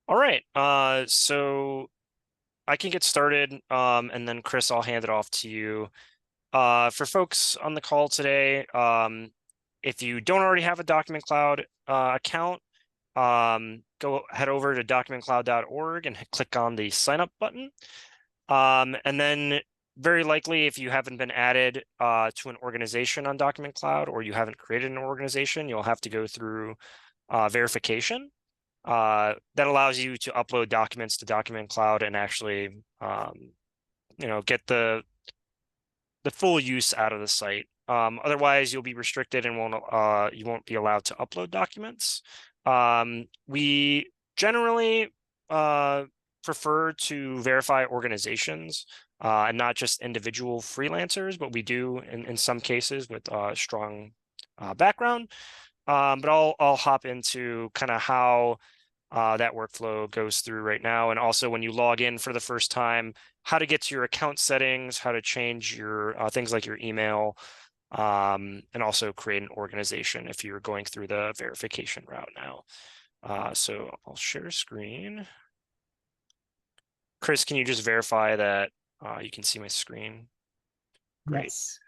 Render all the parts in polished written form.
All right. So I can get started, and then Chris, I'll hand it off to you. For folks on the call today, if you don't already have a DocumentCloud account, go head over to documentcloud.org and click on the sign up button. And then very likely, if you haven't been added to an organization on DocumentCloud or you haven't created an organization, you'll have to go through verification. That allows you to upload documents to DocumentCloud and actually, get the full use out of the site. Otherwise, you'll be restricted and you won't be allowed to upload documents. We generally prefer to verify organizations and not just individual freelancers, but we do in some cases with strong background. But I'll hop into kind of how that workflow goes through right now. And also when you log in for the first time, how to get to your account settings, how to change your things like your email, and also create an organization if you're going through the verification route now. So I'll share screen. Chris, can you just verify that you can see my screen? Great. Yes.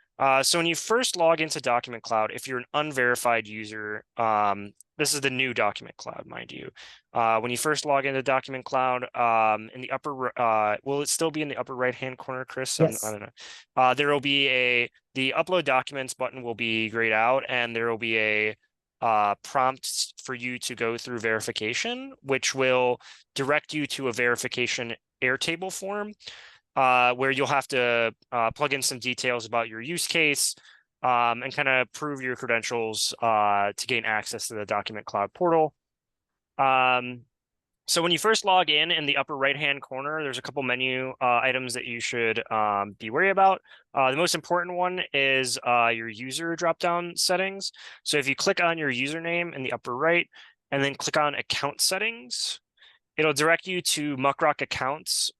So when you first log into DocumentCloud, if you're an unverified user, this is the new DocumentCloud, mind you. When you first log into DocumentCloud, in the upper, will it still be in the upper right-hand corner, Chris? I Yes. don't know. There will be the upload documents button will be grayed out, and there will be a prompt for you to go through verification, which will direct you to a verification Airtable form. Where you'll have to plug in some details about your use case and kind of prove your credentials to gain access to the DocumentCloud portal. So when you first log in the upper right-hand corner, there's a couple menu items that you should be wary about. The most important one is your user dropdown settings. So if you click on your username in the upper right and then click on account settings, it'll direct you to MuckRock accounts,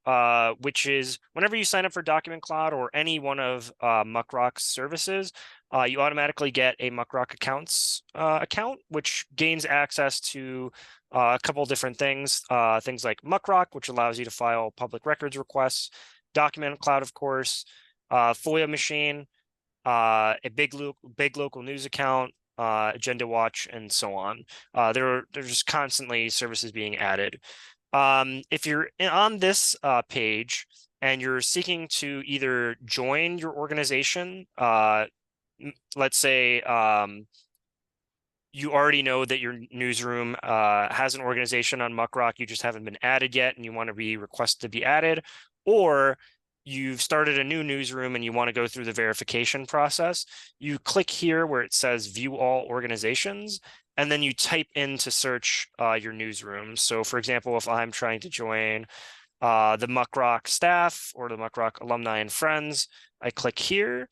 which is whenever you sign up for DocumentCloud or any one of MuckRock's services, you automatically get a MuckRock accounts account, which gains access to a couple different things like MuckRock, which allows you to file public records requests, DocumentCloud, of course, FOIA machine, a big local news account, Agenda Watch, and so on. There's just constantly services being added. If you're on this page and you're seeking to either join your organization, let's say you already know that your newsroom has an organization on MuckRock, you just haven't been added yet and you want to be requested to be added, or you've started a new newsroom and you want to go through the verification process, you click here where it says view all organizations, and then you type in to search your newsroom. So for example, if I'm trying to join the MuckRock staff or the MuckRock alumni and friends, I click here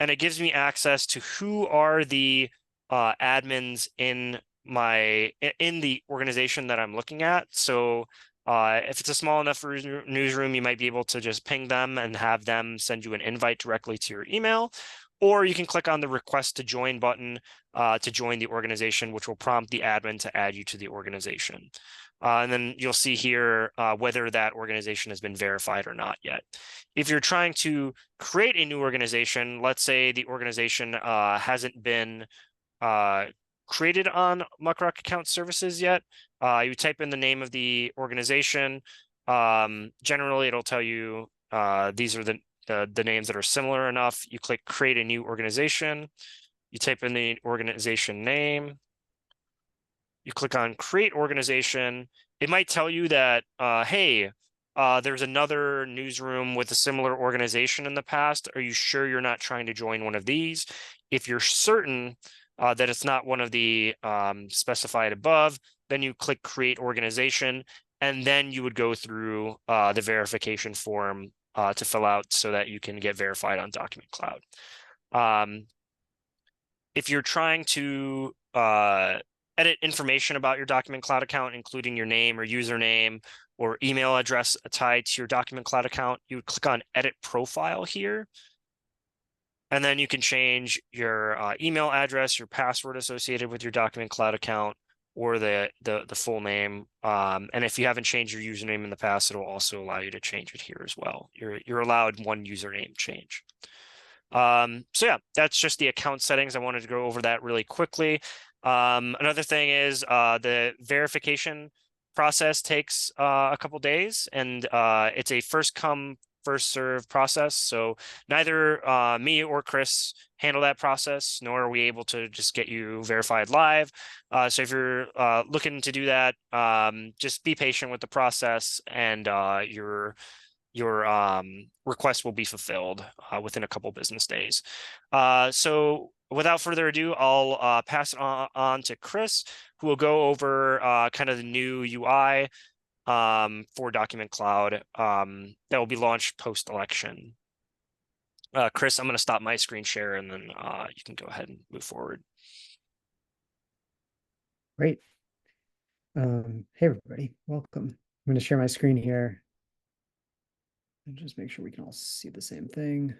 and it gives me access to who are the admins in the organization that I'm looking at. So if it's a small enough newsroom, you might be able to just ping them and have them send you an invite directly to your email. Or you can click on the request to join button to join the organization, which will prompt the admin to add you to the organization. And then you'll see here whether that organization has been verified or not yet. If you're trying to create a new organization, let's say the organization hasn't been created on MuckRock Account Services yet, you type in the name of the organization. Generally, it'll tell you these are the names that are similar enough. You click create a new organization. You type in the organization name. You click on create organization. It might tell you that, hey, there's another newsroom with a similar organization in the past. Are you sure you're not trying to join one of these? If you're certain that it's not one of the specified above, then you click create organization, and then you would go through the verification form to fill out so that you can get verified on DocumentCloud. If you're trying to edit information about your DocumentCloud account, including your name or username or email address tied to your DocumentCloud account, you would click on edit profile here. And then you can change your email address, your password associated with your DocumentCloud account, or the full name. And if you haven't changed your username in the past, it'll also allow you to change it here as well. You're allowed one username change. So yeah, that's just the account settings. I wanted to go over that really quickly. Another thing is the verification process takes a couple days, and it's a first come, first serve process. So neither me or Chris handle that process, nor are we able to just get you verified live. So if you're looking to do that, just be patient with the process, and your request will be fulfilled within a couple business days. So without further ado, I'll pass it on to Chris, who will go over kind of the new UI for DocumentCloud that will be launched post-election. Chris, I'm going to stop my screen share, and then you can go ahead and move forward. Great. Hey, everybody. Welcome. I'm going to share my screen here and just make sure we can all see the same thing.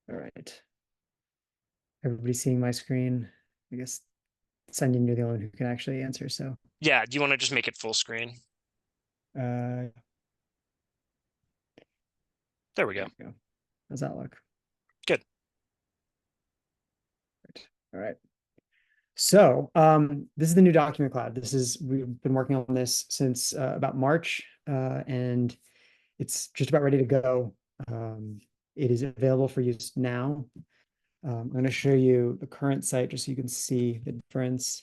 All right. Everybody seeing my screen? I guess, Sunyan, you're the only one who can actually answer. So, Yeah, do you want to just make it full screen? there There we go. we go. How's that look? Good. Right. All right. So, this is the new DocumentCloud. We've been working on this since about March, and it's just about ready to go. It is available for use now. I'm going to show you the current site just so you can see the difference.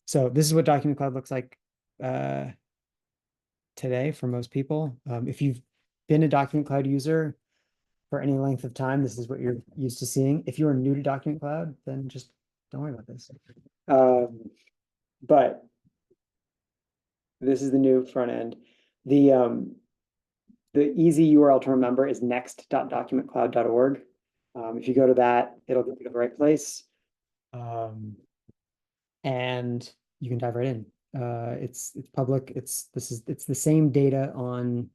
So this is what DocumentCloud looks like today for most people. If you've been a DocumentCloud user for any length of time, this is what you're used to seeing. If you are new to DocumentCloud, then just don't worry about this. But this is the new front end. The easy URL to remember is next.documentcloud.org. If you go to that, it'll get you to the right place. And you can dive right in. It's public. It's the same data on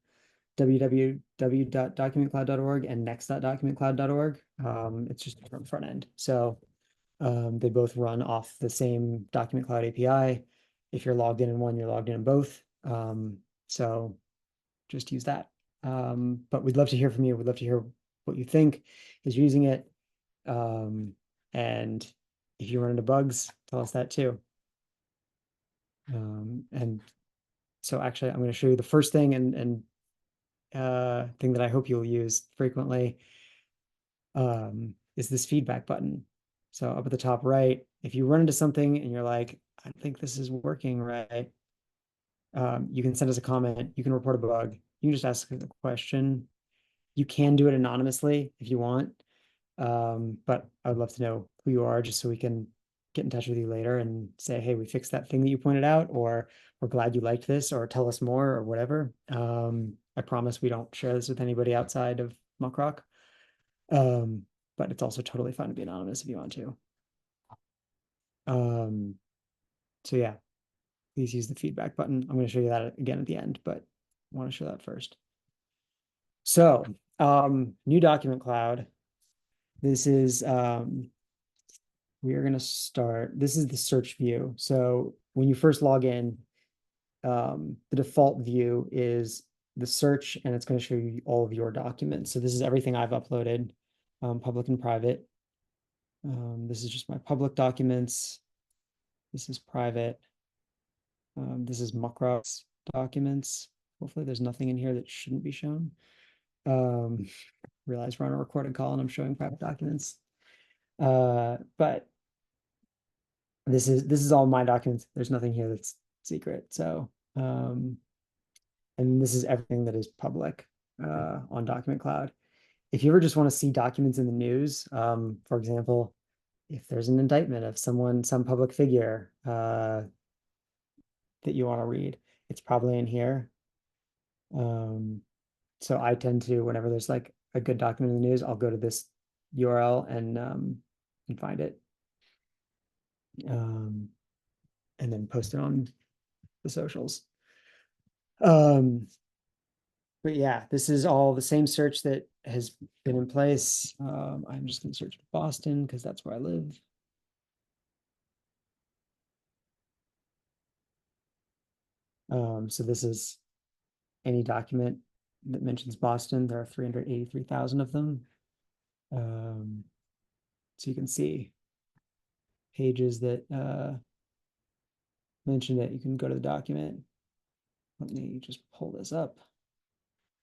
www.documentcloud.org and next.documentcloud.org. It's just a different front end. So they both run off the same Document Cloud API. If you're logged in one, you're logged in both. So just use that. But we'd love to hear from you. We'd love to hear what you think is using it. And if you run into bugs, tell us that too. And so actually, I'm going to show you the first thing and thing that I hope you'll use frequently is this feedback button. So up at the top right, if you run into something and you're like, I think this is working right, you can send us a comment. You can report a bug. You can just ask a question. You can do it anonymously if you want. But I would love to know who you are just so we can get in touch with you later and say, hey, we fixed that thing that you pointed out, or we're glad you liked this, or tell us more, or whatever. I promise we don't share this with anybody outside of MuckRock. But it's also totally fun to be anonymous if you want to. So yeah, please use the feedback button. I'm going to show you that again at the end, but I want to show that first. So new DocumentCloud. This is we are going to start. This is the search view. So when you first log in, the default view is the search, and it's going to show you all of your documents. So this is everything I've uploaded, public and private. This is just my public documents. This is private. This is MuckRock's documents. Hopefully there's nothing in here that shouldn't be shown. Realize we're on a recorded call and I'm showing private documents. But this is all my documents. There's nothing here that's secret. So, and this is everything that is public on DocumentCloud. If you ever just want to see documents in the news, for example, if there's an indictment of someone, some public figure that you want to read, it's probably in here. So I tend to, whenever there's like a good document in the news, I'll go to this URL and find it. And then post it on the socials. But yeah, this is all the same search that has been in place. I'm just going to search Boston because that's where I live. So this is any document that mentions Boston. There are 383,000 of them. So you can see pages that mention it. You can go to the document. Let me just pull this up.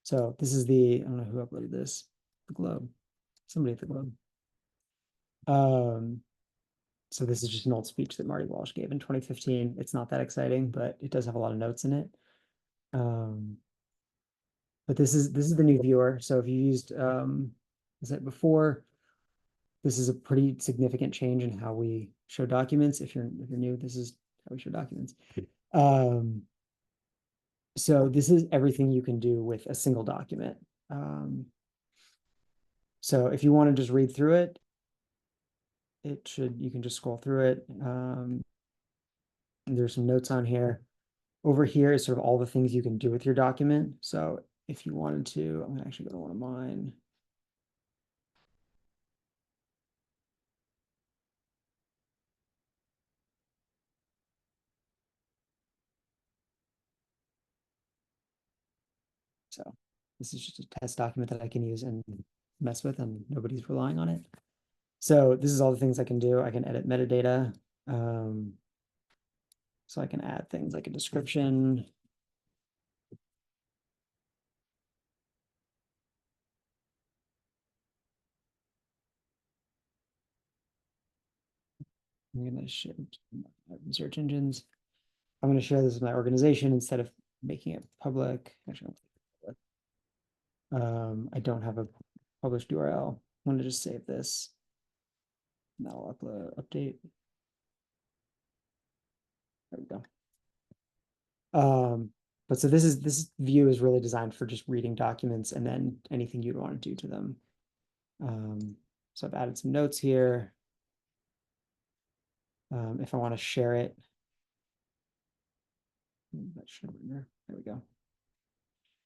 So this is I don't know who uploaded this, the Globe, somebody at the Globe. So this is just an old speech that Marty Walsh gave in 2015. It's not that exciting, but it does have a lot of notes in it. But this is the new viewer. So if you used is it before, this is a pretty significant change in how we show documents. If you're new, this is how we show documents. So this is everything you can do with a single document. So if you want to just read through it, you can just scroll through it. There's some notes on here. Over here is sort of all the things you can do with your document. So if you wanted to, I'm gonna actually go to one of mine. So this is just a test document that I can use and mess with, and nobody's relying on it. So this is all the things I can do. I can edit metadata. So I can add things like a description. I'm going to share search engines. I'm going to share this with my organization instead of making it public. Actually, I don't have a published URL. I'm going to just save this. And that'll update. There we go. But so this view is really designed for just reading documents and then anything you'd want to do to them. So I've added some notes here. If I want to share it, there we go.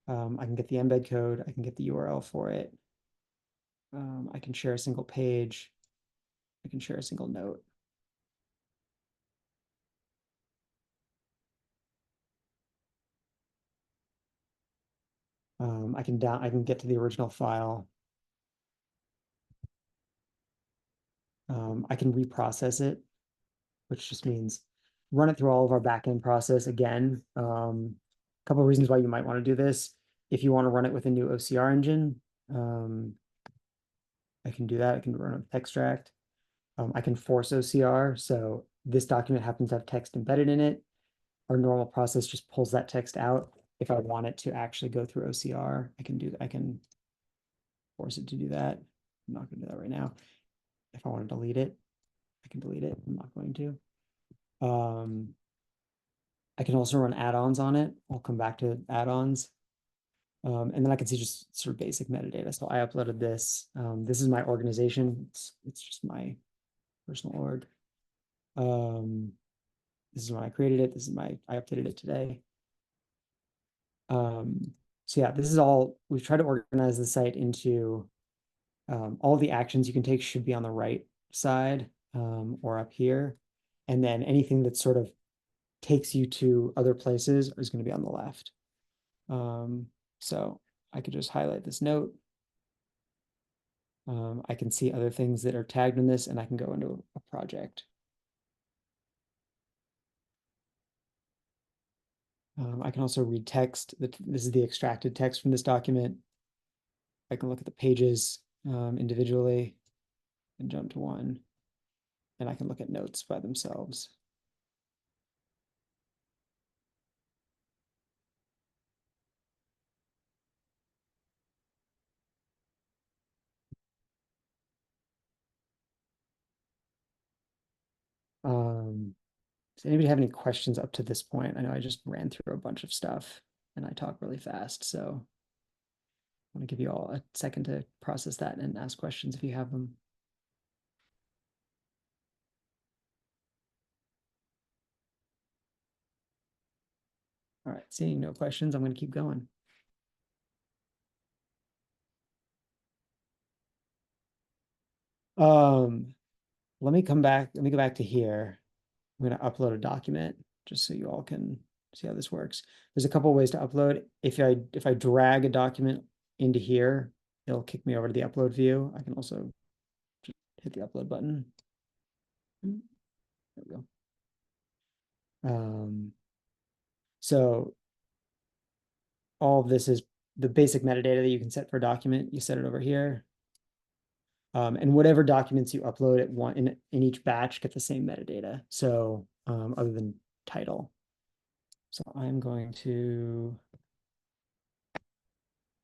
I can get the embed code. I can get the URL for it. I can share a single page. I can share a single note. I can get to the original file. I can reprocess it, which just means run it through all of our backend process again. A couple of reasons why you might want to do this. If you want to run it with a new OCR engine, I can do that. I can run it with Textract. I can force OCR. So this document happens to have text embedded in it. Our normal process just pulls that text out. If I want it to actually go through OCR, I can force it to do that. I'm not going to do that right now. If I want to delete it, I can delete it. I'm not going to. I can also run add-ons on it. I'll come back to add-ons. And then I can see just sort of basic metadata. So I uploaded this. This is my organization. It's just my personal org. This is when I created it. I updated it today. So yeah, this is all, we've tried to organize the site into all the actions you can take should be on the right side or up here. And then anything that sort of takes you to other places is going to be on the left. So I could just highlight this note. I can see other things that are tagged in this, and I can go into a project. I can also read text. This is the extracted text from this document. I can look at the pages individually and jump to one. And I can look at notes by themselves. Does anybody have any questions up to this point? I know I just ran through a bunch of stuff and I talk really fast, so I want to give you all a second to process that and ask questions if you have them. All right, seeing no questions, I'm going to keep going. Let me go back to here. I'm going to upload a document just so you all can see how this works. There's a couple ways to upload. If I drag a document into here, it'll kick me over to the upload view. I can also just hit the upload button. There we go. So all of this is the basic metadata that you can set for a document. You set it over here. And whatever documents you upload at one in each batch get the same metadata. So other than title. So I'm going to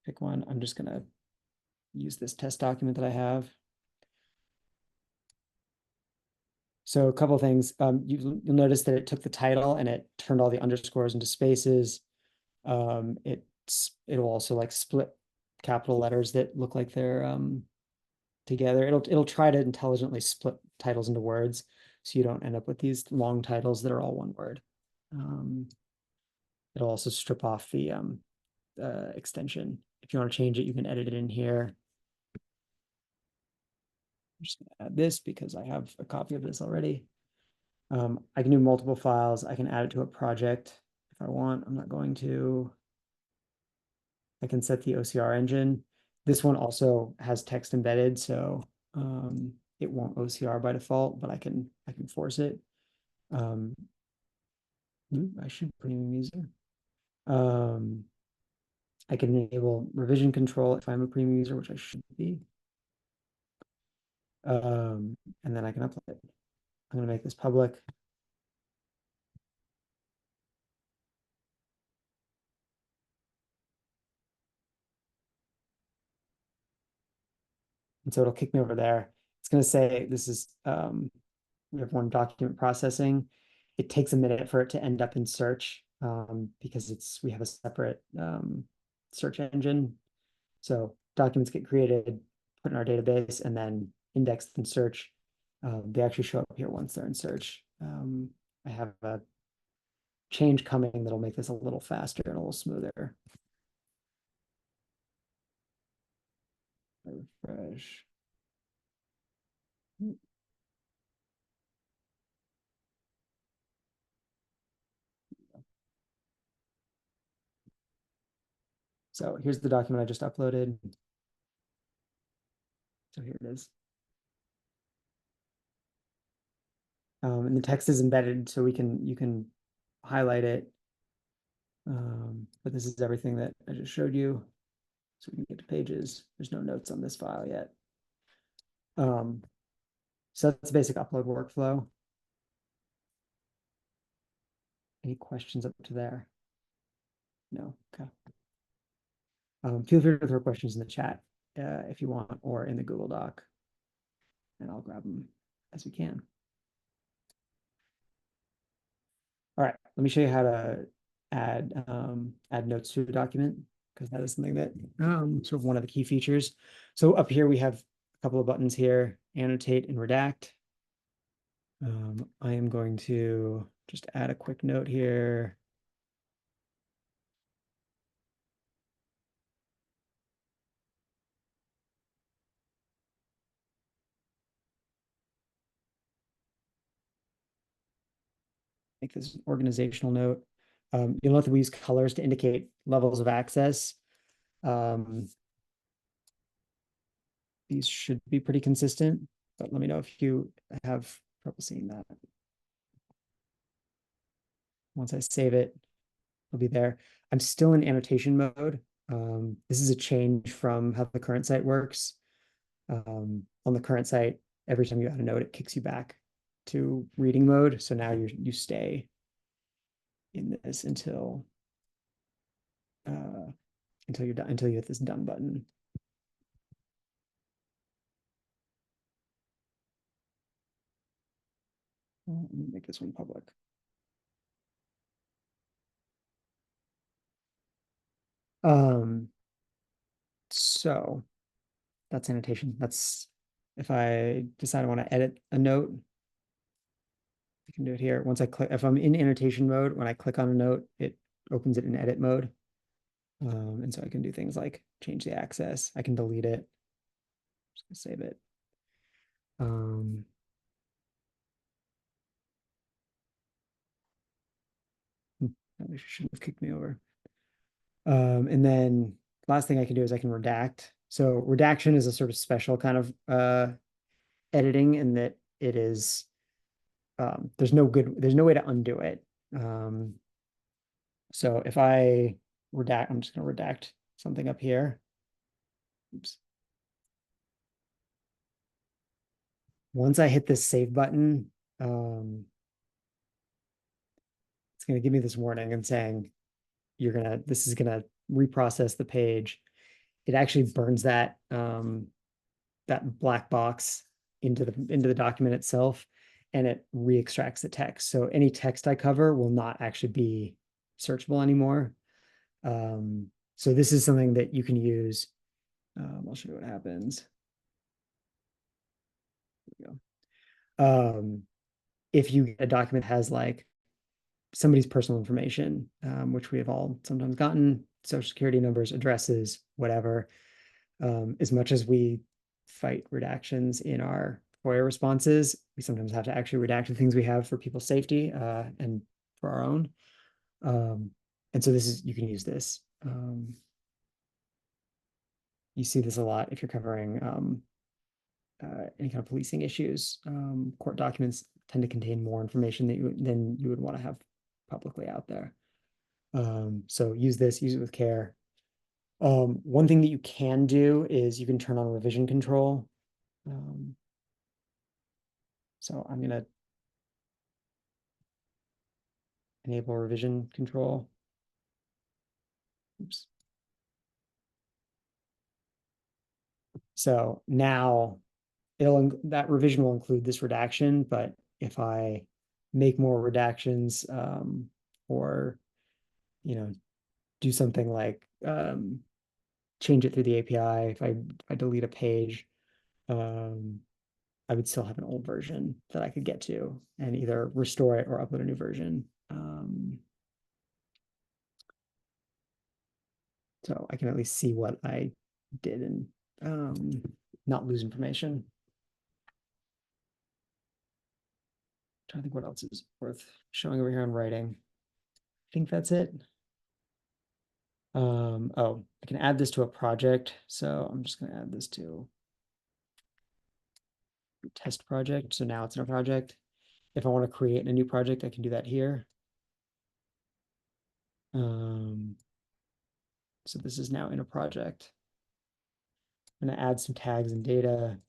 pick one. I'm just going to use this test document that I have. So a couple of things. You'll notice that it took the title and it turned all the underscores into spaces. It'll also like split capital letters that look like they're together. It'll try to intelligently split titles into words, so you don't end up with these long titles that are all one word. It'll also strip off the extension. If you want to change it, you can edit it in here. I'm just going to add this because I have a copy of this already. I can do multiple files. I can add it to a project if I want. I'm not going to. I can set the OCR engine. This one also has text embedded, so it won't OCR by default, but I can force it. I should premium user. I can enable revision control if I'm a premium user, which I should be. And then I can upload it. I'm going to make this public. And so it'll kick me over there. It's going to say this is, we have one document processing. It takes a minute for it to end up in search because we have a separate search engine. So documents get created, put in our database, and then indexed in search. They actually show up here once they're in search. I have a change coming that'll make this a little faster and a little smoother. Refresh. So here's the document I just uploaded. So here it is. And the text is embedded, so you can highlight it. But this is everything that I just showed you. So we can get to pages. There's no notes on this file yet. So that's the basic upload workflow. Any questions up to there? No, okay. Feel free to throw questions in the chat if you want, or in the Google Doc, and I'll grab them as we can. All right, let me show you how to add notes to a document, because that is something that sort of one of the key features. So up here we have a couple of buttons here: annotate and redact. I am going to just add a quick note here. Make this an organizational note. You'll note that we use colors to indicate levels of access. These should be pretty consistent, but let me know if you have trouble seeing that. Once I save it, it'll be there. I'm still in annotation mode. This is a change from how the current site works. On the current site, every time you add a note, it kicks you back to reading mode. So now you stay in this until you're done, until you hit this done button. Let me make this one public. So that's annotation. That's if I decide I want to edit a note, I can do it here. Once I click, if I'm in annotation mode, when I click on a note, it opens it in edit mode. And so I can do things like change the access. I can delete it. Just gonna save it. That shouldn't have kicked me over. And then last thing I can do is I can redact. So redaction is a sort of special kind of editing in that it is there's no way to undo it. So if I redact, I'm just going to redact something up here. Oops. Once I hit this save button, it's going to give me this warning and saying this is gonna reprocess the page. It actually burns that that black box into the document itself, and it re-extracts the text. So any text I cover will not actually be searchable anymore. So this is something that you can use. I'll show you what happens. There we go. If you get a document that has like somebody's personal information, which we have all sometimes gotten, social security numbers, addresses, whatever. As much as we fight redactions in our FOIA responses, we sometimes have to actually redact the things we have for people's safety and for our own. And so you can use this. You see this a lot if you're covering any kind of policing issues. Court documents tend to contain more information than you would want to have publicly out there. So use it with care. One thing that you can do is you can turn on revision control. So I'm going to enable revision control. Oops. So now that revision will include this redaction, but if I make more redactions or do something like change it through the API, if I delete a page, I would still have an old version that I could get to and either restore it or upload a new version. So I can at least see what I did and not lose information. Trying to think what else is worth showing over here on writing. I think that's it. Oh, I can add this to a project. So I'm just going to add this to test project. So now it's in a project. If I want to create a new project, I can do that here. So this is now in a project. I'm going to add some tags and data.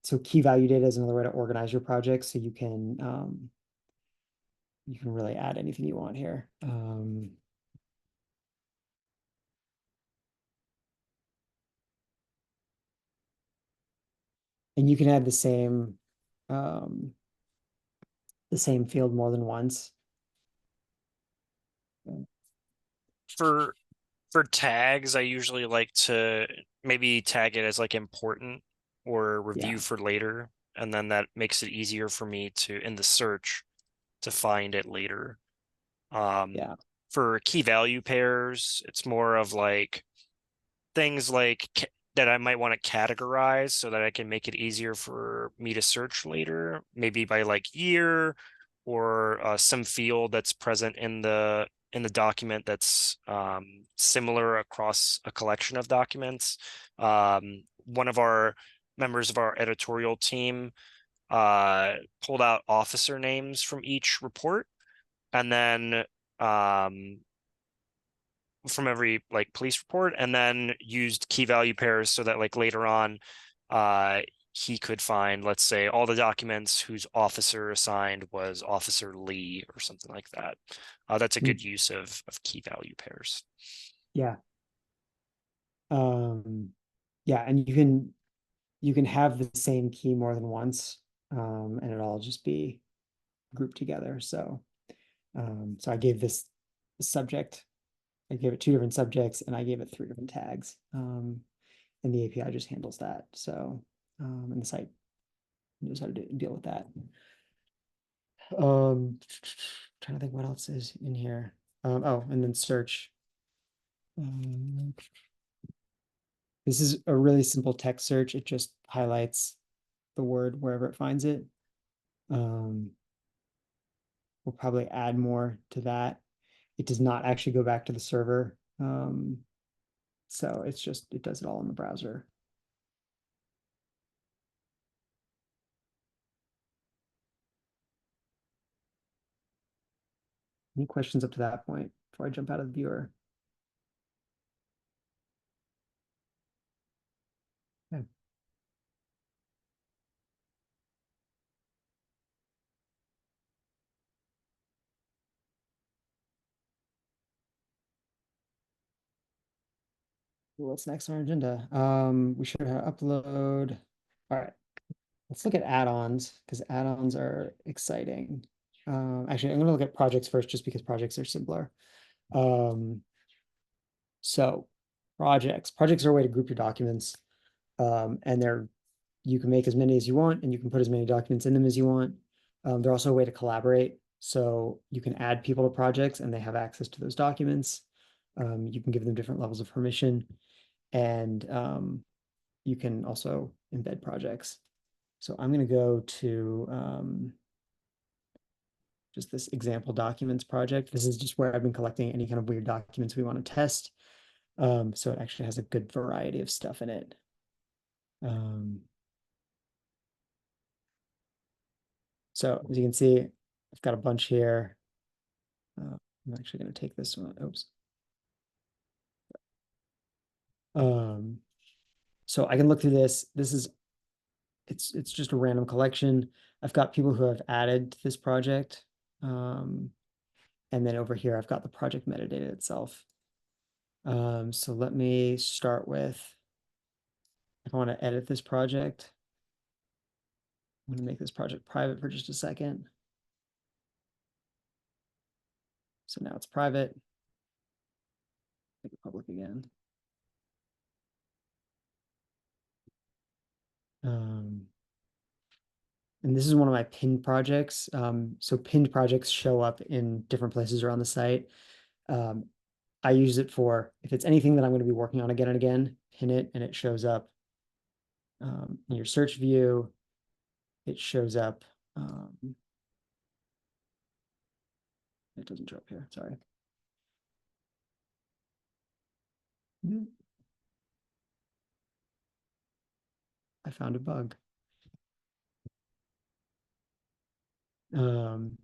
So key value data is another way to organize your project. So you can really add anything you want here. And you can add the same field more than once. For tags, I usually like to maybe tag it as like important or review for later, and then that makes it easier for me to in the search to find it later. For key value pairs, it's more of like things like that I might want to categorize so that I can make it easier for me to search later, maybe by like year or some field that's present in the document that's similar across a collection of documents. One of our members of our editorial team pulled out officer names from each report, and then from every like police report, and then used key value pairs so that like later on he could find, let's say, all the documents whose officer assigned was Officer Lee or something like that. That's a good use of key value pairs. Yeah. Yeah, and you can have the same key more than once, and it'll all just be grouped together. So I gave this subject, I gave it 2 different subjects, and I gave it 3 different tags. And the API just handles that. So and the site knows how to deal with that. Trying to think what else is in here. Oh, and then search. This is a really simple text search. It just highlights the word wherever it finds it. We'll probably add more to that. It does not actually go back to the server. So it does it all in the browser. Any questions up to that point before I jump out of the viewer? Okay. What's next on our agenda? We should have upload. All right, let's look at add-ons because add-ons are exciting. Actually, I'm going to look at projects first just because projects are simpler. So projects are a way to group your documents, and you can make as many as you want, and you can put as many documents in them as you want. They're also a way to collaborate. So you can add people to projects and they have access to those documents. You can give them different levels of permission, and you can also embed projects. So I'm going to go to just this example documents project. This is just where I've been collecting any kind of weird documents we want to test. So it actually has a good variety of stuff in it. So as you can see, I've got a bunch here. I'm actually going to take this one. Oops. So I can look through this. It's just a random collection. I've got people who have added to this project. And then over here, I've got the project metadata itself. So let me start with, if I want to edit this project, I'm going to make this project private for just a second. So now it's private. Make it public again. And this is one of my pinned projects. So pinned projects show up in different places around the site. I use it for, if it's anything that I'm going to be working on again and again, pin it and it shows up in your search view. It shows up. It doesn't show up here, sorry. I found a bug. Pin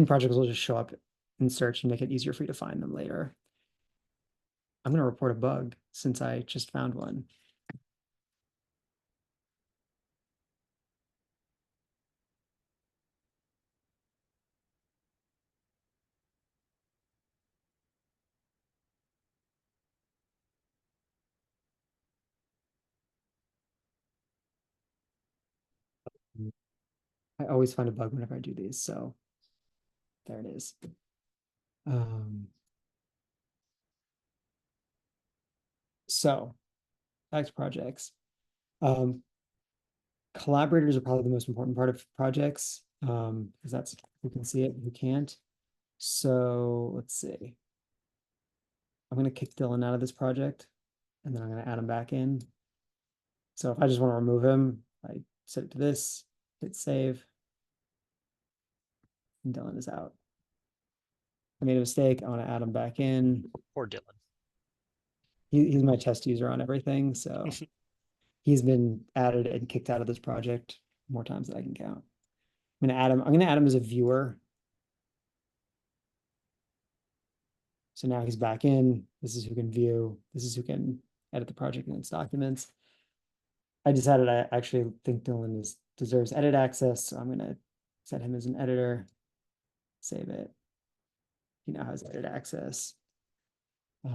projects will just show up in search and make it easier for you to find them later. I'm going to report a bug since I just found one. I always find a bug whenever I do these, so there it is. So back to projects. Collaborators are probably the most important part of projects because that's who can see it and who can't. So let's see. I'm going to kick Dylan out of this project and then I'm going to add him back in. So if I just want to remove him, I set it to this, hit save, and Dylan is out. I made a mistake. I want to add him back in. Poor Dylan. He's my test user on everything. So he's been added and kicked out of this project more times than I can count. I'm going to add him. I'm going to add him as a viewer. So now he's back in. This is who can view. This is who can edit the project and its documents. I decided I actually think Dylan deserves edit access. So I'm going to set him as an editor, save it. He now has edit access. I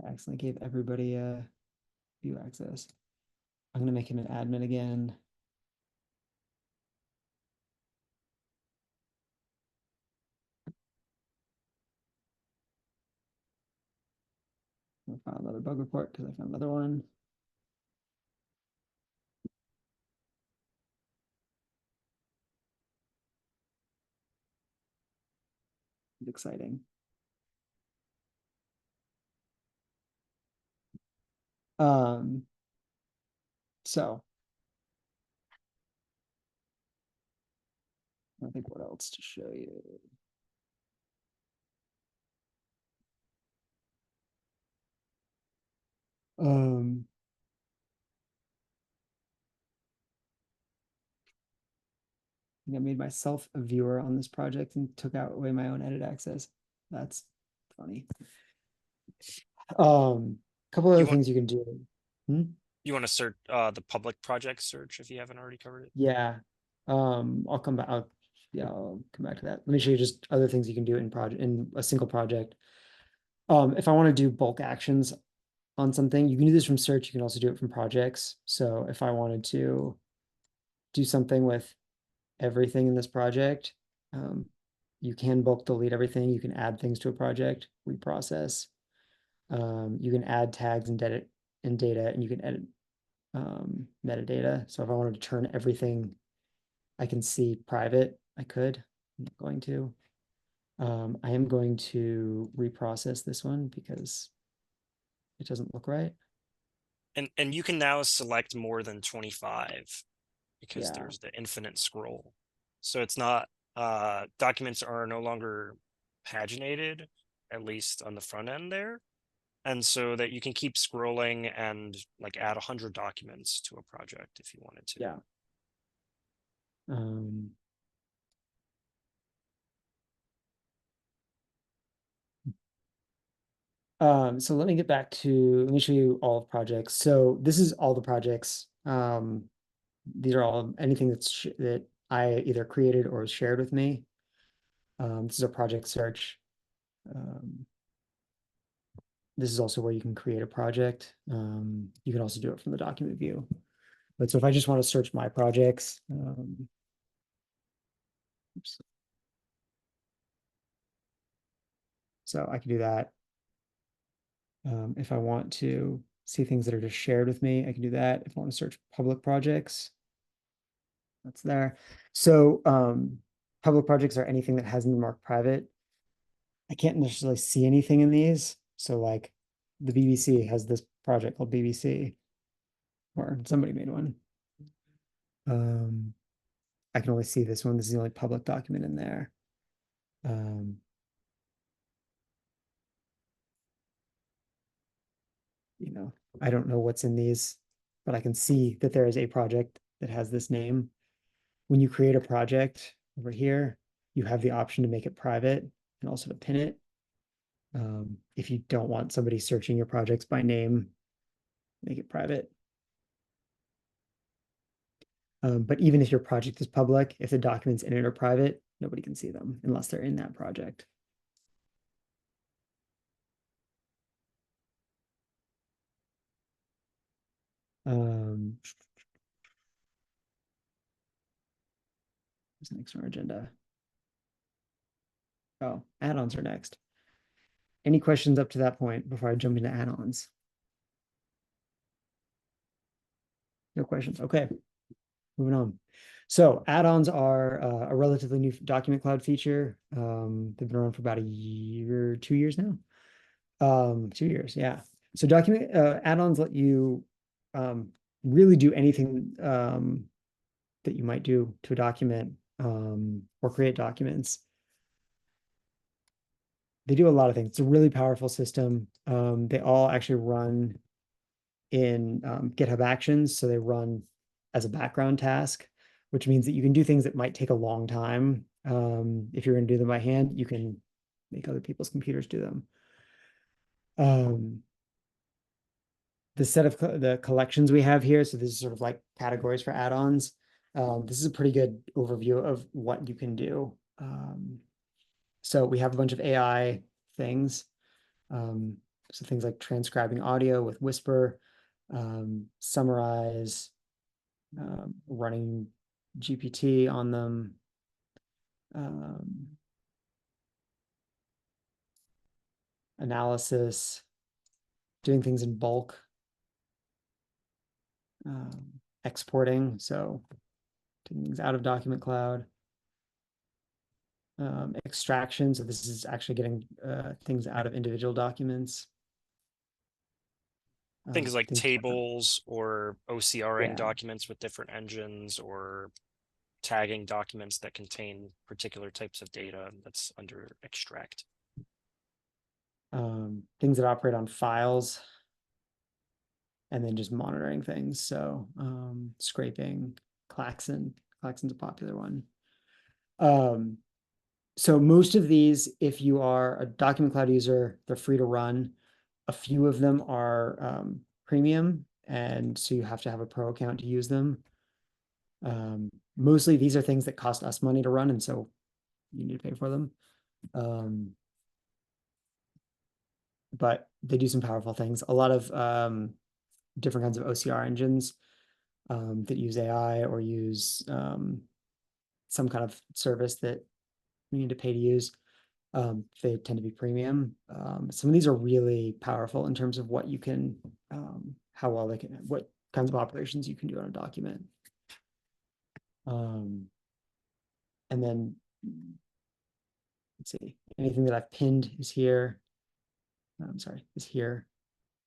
accidentally gave everybody view access. I'm going to make him an admin again. I'll file another bug report because I found another one. exciting. So I think what else to show you. I made myself a viewer on this project and took out away my own edit access. That's funny. Couple other You want thing you can do. Hmm? you want to search the public project search if you haven't already covered it. Yeah. I'll come back. I'll come back to that. Let me show you just other things you can do in a single project. If I want to do bulk actions on something, you can do this from search. You can also do it from projects. So if I wanted to do something with everything in this project, you can bulk delete everything. You can add things to a project, reprocess. You can add tags and data, and you can edit metadata. So if I wanted to turn everything I can see private, I could. I'm not going to. I am going to reprocess this one because it doesn't look right. And you can now select more than 25 because Yeah, there's the infinite scroll. So it's not documents are no longer paginated, at least on the front end there. And so that you can keep scrolling and like add 100 documents to a project if you wanted to. yeah. Um, so let me get back to, let me show you all of projects. So this is all the projects. These are all anything that I either created or shared with me. This is a project search. This is also where you can create a project. You can also do it from the document view. But so if I just want to search my projects, oops. So I can do that. If I want to see things that are just shared with me, I can do that. If I want to search public projects, that's there. So public projects are anything that hasn't been marked private. I can't necessarily see anything in these. So like the BBC has this project called BBC, or somebody made one. I can only see this one. This is the only public document in there. Um, I don't know what's in these, but I can see that there is a project that has this name. When you create a project over here, you have the option to make it private and also to pin it. If you don't want somebody searching your projects by name, make it private. But even if your project is public, if the documents in it are private, nobody can see them unless they're in that project. What's next on our agenda? Oh, add-ons are next. Any questions up to that point before I jump into add-ons? No questions. Okay, moving on. So add-ons are a relatively new DocumentCloud feature. They've been around for about a year, 2 years now. 2 years, yeah. So document add-ons let you really do anything that you might do to a document or create documents. They do a lot of things. It's a really powerful system. They all actually run in GitHub Actions. So they run as a background task, which means that you can do things that might take a long time. If you're going to do them by hand, you can make other people's computers do them. The set of the collections we have here, so this is sort of like categories for add-ons. This is a pretty good overview of what you can do. So we have a bunch of AI things. So things like transcribing audio with Whisper, summarize, running GPT on them. Analysis, doing things in bulk, exporting, so taking things out of DocumentCloud. extraction. So this is actually getting things out of individual documents. Things like Things tables or OCRing yeah. documents with different engines, or tagging documents that contain particular types of data that's under extract. Things that operate on files, and then just monitoring things. So scraping, Klaxon's a popular one. So most of these, if you are a DocumentCloud user, they're free to run. A few of them are premium, and so you have to have a pro account to use them. Mostly these are things that cost us money to run, and so you need to pay for them. But they do some powerful things. A lot of different kinds of OCR engines that use AI or use some kind of service that you need to pay to use. They tend to be premium. Some of these are really powerful in terms of what you can, how well they can, what kinds of operations you can do on a document. And then let's see, anything that I've pinned is here. I'm sorry, is here.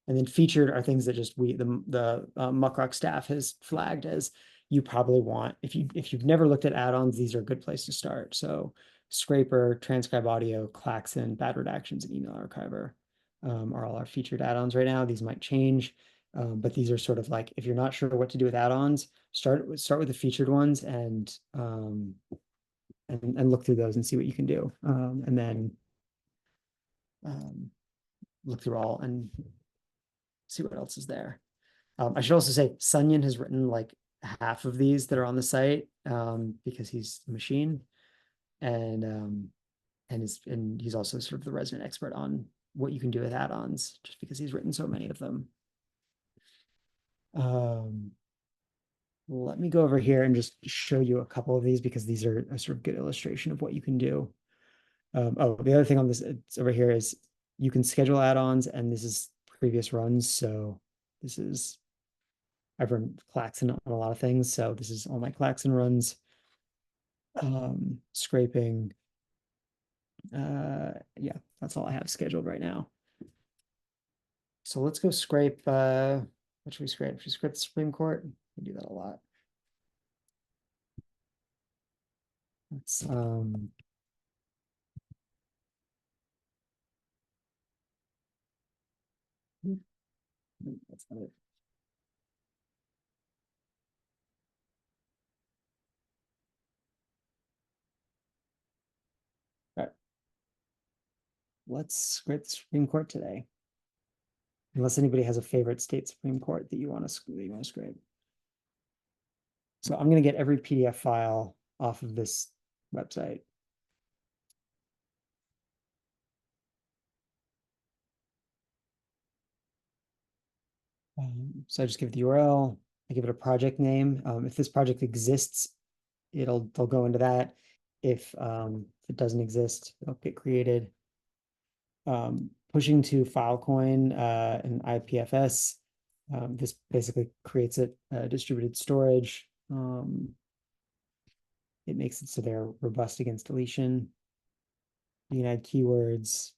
And then featured are things that just the MuckRock staff has flagged as you probably want. If you've never looked at add-ons, these are a good place to start. So Scraper, Transcribe Audio, Klaxon, Bad Redactions, and Email Archiver are all our featured add-ons right now. These might change, but these are sort of like, if you're not sure what to do with add-ons, start with the featured ones and look through those and see what you can do, and then look through all and see what else is there. I should also say Sunyan has written like half of these that are on the site because he's a machine, and he's also sort of the resident expert on what you can do with add-ons, just because he's written so many of them. Let me go over here and just show you a couple of these because these are a sort of good illustration of what you can do. Oh, the other thing on this over here is you can schedule add-ons, and this is previous runs. So this is, I've run Klaxon on a lot of things. So this is all my Klaxon runs. Scraping. Yeah, that's all I have scheduled right now. So let's go scrape. What should we scrape? Should we scrape the Supreme Court? We do that a lot. Let's that's not it. All right. Let's scrape the Supreme Court today. Unless anybody has a favorite state Supreme Court that you want to scrape. So I'm going to get every PDF file off of this website. So I just give it the URL. I give it a project name. If this project exists, they'll go into that. If it doesn't exist, it'll get created. Pushing to Filecoin and IPFS. This basically creates it distributed storage. It makes it so they're robust against deletion. You can add keywords.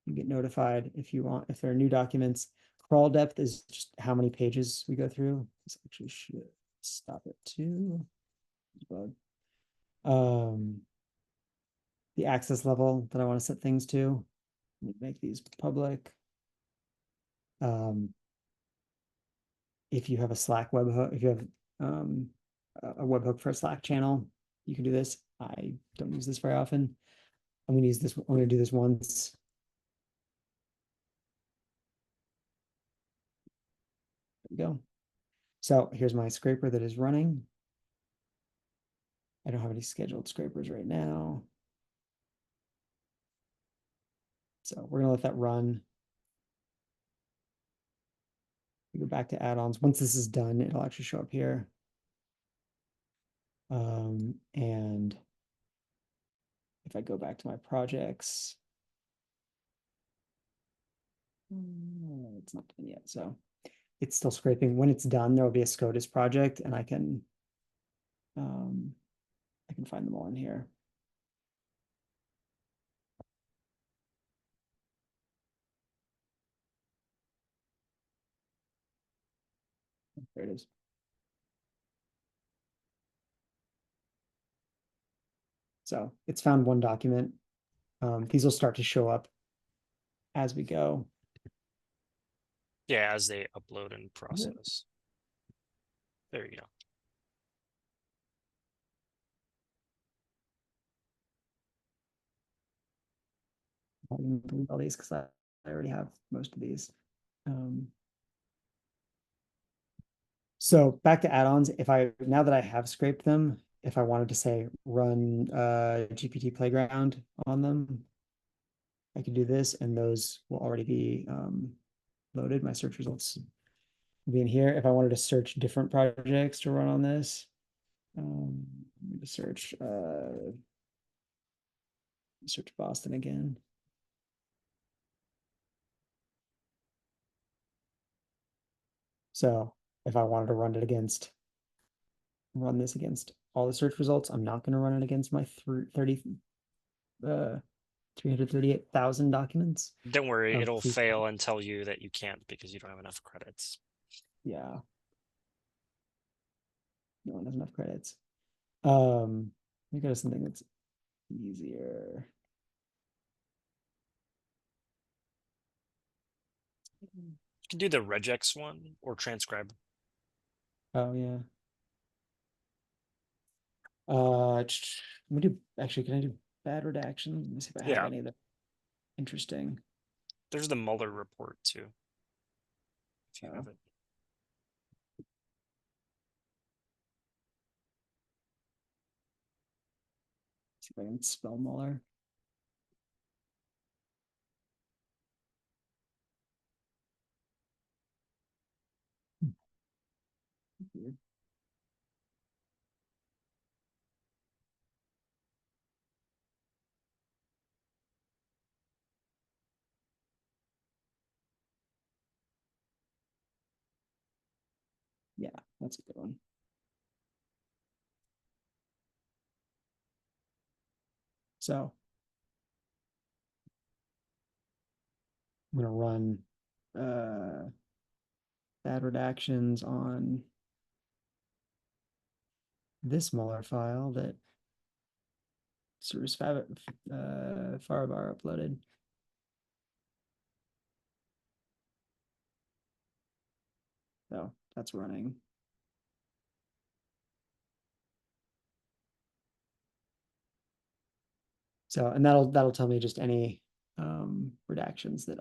You get notified if you want, if there are new documents. Crawl depth is just how many pages we go through. This actually should stop it too. The access level that I want to set things to. Make these public. If you have a Slack webhook, if you have a webhook for a Slack channel, you can do this. I don't use this very often. I'm going to use this. I'm going to do this once. There we go. So here's my scraper that is running. I don't have any scheduled scrapers right now. So we're gonna let that run. We go back to add-ons. Once this is done, it'll actually show up here. And if I go back to my projects, it's not done yet. So it's still scraping. When it's done, there will be a SCOTUS project, and I can I can find them all in here. There it is. So it's found one document. These will start to show up as we go. Yeah, as they upload and process. There you go. I didn't delete all these because I already have most of these. So back to add-ons, if I now that I have scraped them, if I wanted to say run GPT Playground on them, I could do this and those will already be loaded. My search results will be in here. If I wanted to search different projects to run on this, I'm going to search Boston again. So if I wanted to run this against all the search results, I'm not going to run it against my 338,000 documents. Don't worry, it'll Please. fail and tell you that you can't because you don't have enough credits. Yeah. No one has enough credits. We go to something that's easier. You can do the regex one or transcribe. Oh yeah. Let me do actually, can I do bad redaction? Let me see if I have Yeah, any that interesting. there's the Mueller report too, if you Oh. have it. See if I can spell Mueller. Weird. Yeah, that's a good one. So I'm gonna run bad redactions on this Mueller file that Service Farabar uploaded. So that's running. So, and that'll tell me just any redactions that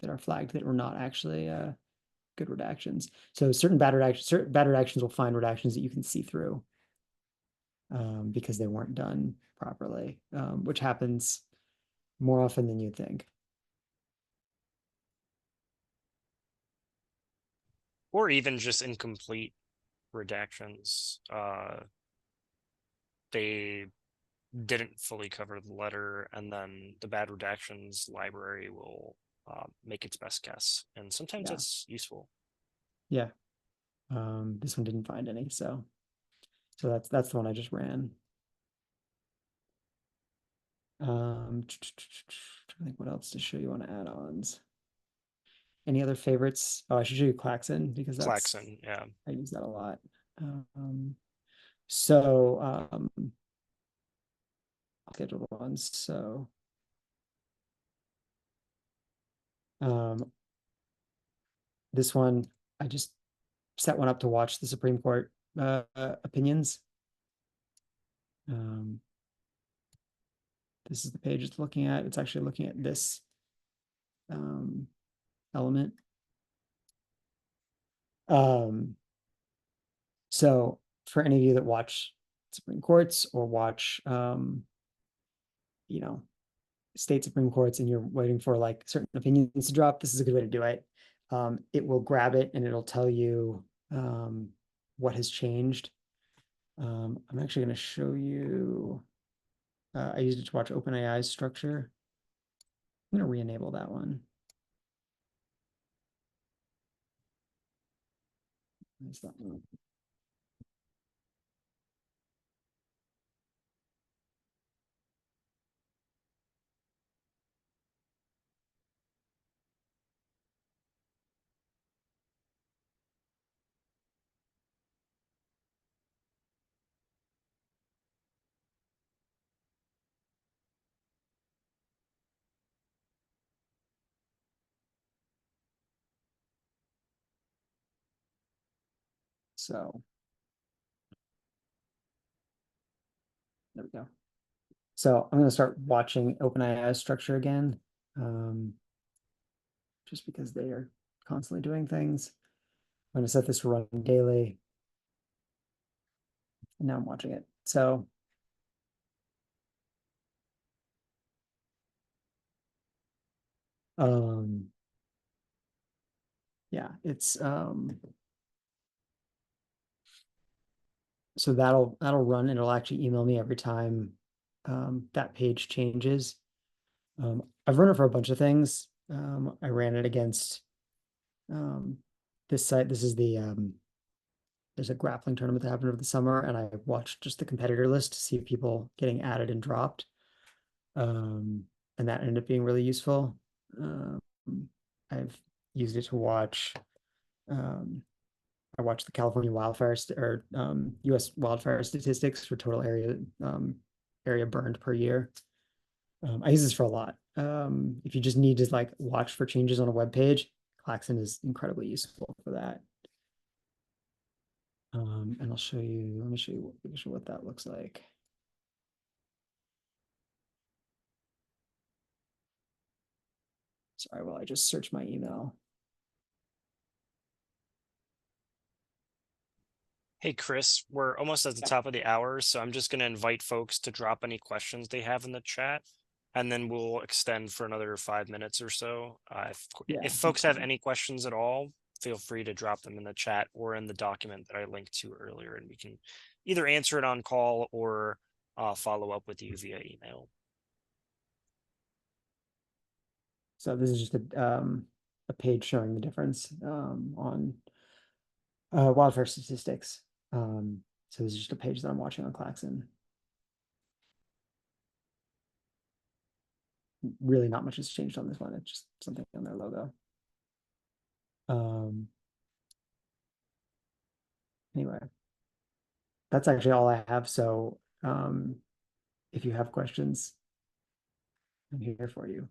that are flagged that were not actually good redactions. So certain bad redactions will find redactions that you can see through because they weren't done properly, which happens more often than you'd think. Or even just incomplete redactions. They didn't fully cover the letter, and then the bad redactions library will make its best guess. And sometimes Yeah. that's useful. Yeah. This one didn't find any, so that's the one I just ran. I think what else to show you on add-ons. Any other favorites? Oh, I should show you Klaxon because Klaxon, yeah. I use that a lot. So scheduled ones. So this one, I just set one up to watch the Supreme Court opinions. This is the page it's looking at. It's actually looking at this element. So for any of you that watch Supreme Courts or watch, state Supreme Courts and you're waiting for like certain opinions to drop, this is a good way to do it. It will grab it and it'll tell you what has changed. I'm actually going to show you. I used it to watch OpenAI's structure. I'm going to re-enable that one. Is that one? So there we go. So I'm going to start watching OpenAI structure again, just because they are constantly doing things. I'm going to set this to run daily. And now I'm watching it. So yeah, it's so that'll run and it'll actually email me every time that page changes. I've run it for a bunch of things. I ran it against this site. This is there's a grappling tournament that happened over the summer, and I watched just the competitor list to see people getting added and dropped. And that ended up being really useful. I've used it to watch. I watched the California wildfire or U.S. wildfire statistics for total area burned per year. I use this for a lot. If you just need to like watch for changes on a web page, Klaxon is incredibly useful for that. And I'll show you. Let me show you what that looks like. Sorry, well, I just searched my email. Hey, Chris, we're almost at the top of the hour, so I'm just going to invite folks to drop any questions they have in the chat, and then we'll extend for another 5 minutes or so. Yeah, If folks have any questions at all, feel free to drop them in the chat or in the document that I linked to earlier, and we can either answer it on call or follow up with you via email. so this is just a page showing the difference on wildfire statistics. So this is just a page that I'm watching on Klaxon. Really not much has changed on this one. It's just something on their logo. Anyway, that's actually all I have. So if you have questions, I'm here for you.